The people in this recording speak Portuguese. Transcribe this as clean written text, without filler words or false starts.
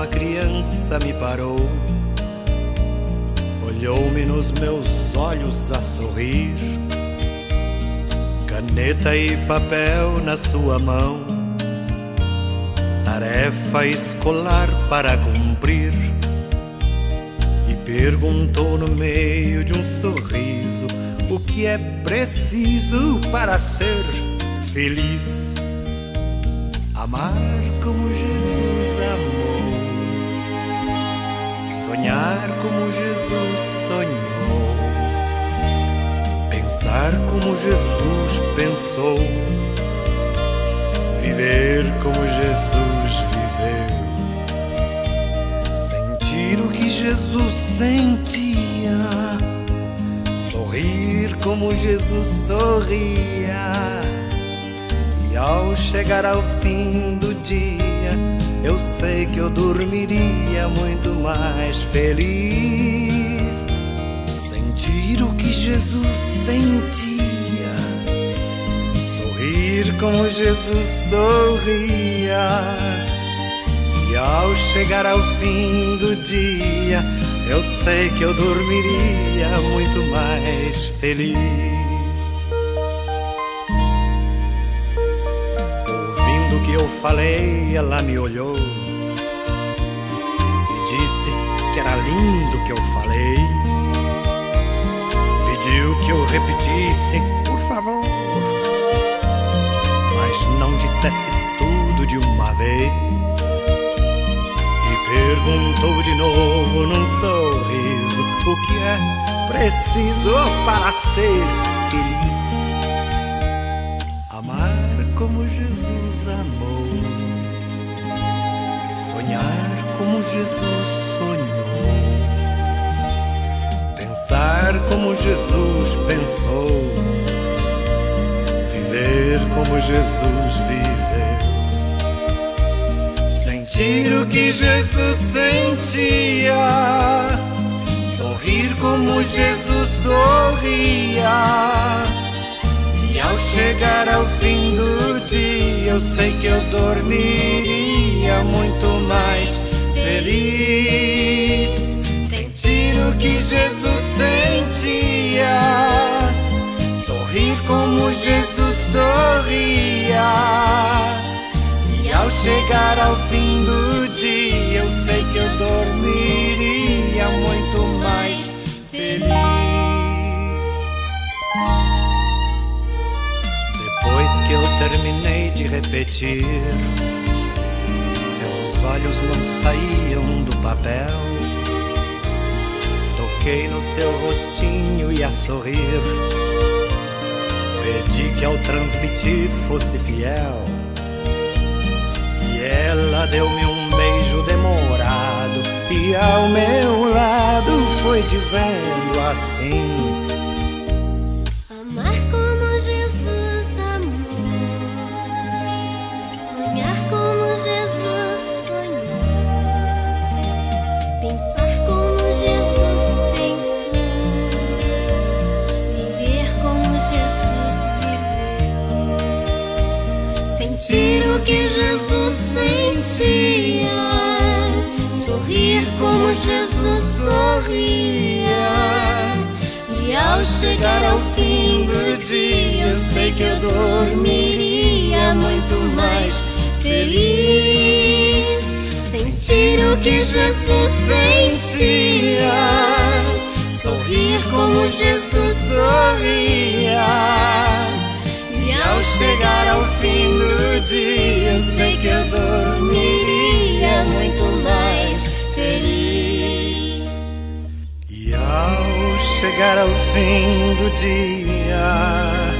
uma criança me parou, olhou-me nos meus olhos a sorrir, caneta e papel na sua mão, tarefa escolar para cumprir, e perguntou no meio de um sorriso o que é preciso para ser feliz. Amar como Jesus amou, sonhar como Jesus sonhou, pensar como Jesus pensou, viver como Jesus viveu, sentir o que Jesus sentia, sorrir como Jesus sorria. E ao chegar ao fim do dia, eu sei que eu dormiria muito mais feliz. Sentir o que Jesus sentia, sorrir como Jesus sorria. E ao chegar ao fim do dia, eu sei que eu dormiria muito mais feliz. Ouvindo o que eu falei, ela me olhou e disse que era lindo o que eu falei. Pediu que eu repetisse, por favor, mas não dissesse tudo de uma vez. Perguntou de novo num sorriso o que é preciso para ser feliz. Amar como Jesus amou, sonhar como Jesus sonhou, pensar como Jesus pensou, viver como Jesus viveu. Sentir o que Jesus sentia, sorrir como Jesus sorria. E ao chegar ao fim do dia, eu sei que eu dormiria muito mais feliz. Sentir o que Jesus sentia, sorrir como Jesus sorria. Ao chegar ao fim do dia, eu sei que eu dormiria muito mais feliz. Depois que eu terminei de repetir, seus olhos não saíam do papel. Toquei no seu rostinho e a sorrir, pedi que ao transmitir fosse fiel. Ela deu-me um beijo demorado e ao meu lado foi dizendo assim: amar como Jesus amou, sonhar como Jesus sonhou, pensar como Jesus pensou, viver como Jesus viveu. Sentir o que Jesus sentia, sorrir como Jesus sorria. E ao chegar ao fim do dia, eu sei que eu dormiria muito mais feliz. Sentir o que Jesus sentia, sorrir como Jesus sorria. E ao chegar ao fim do dia, eu sei que eu dormiria muito mais feliz. E ao chegar ao fim do dia,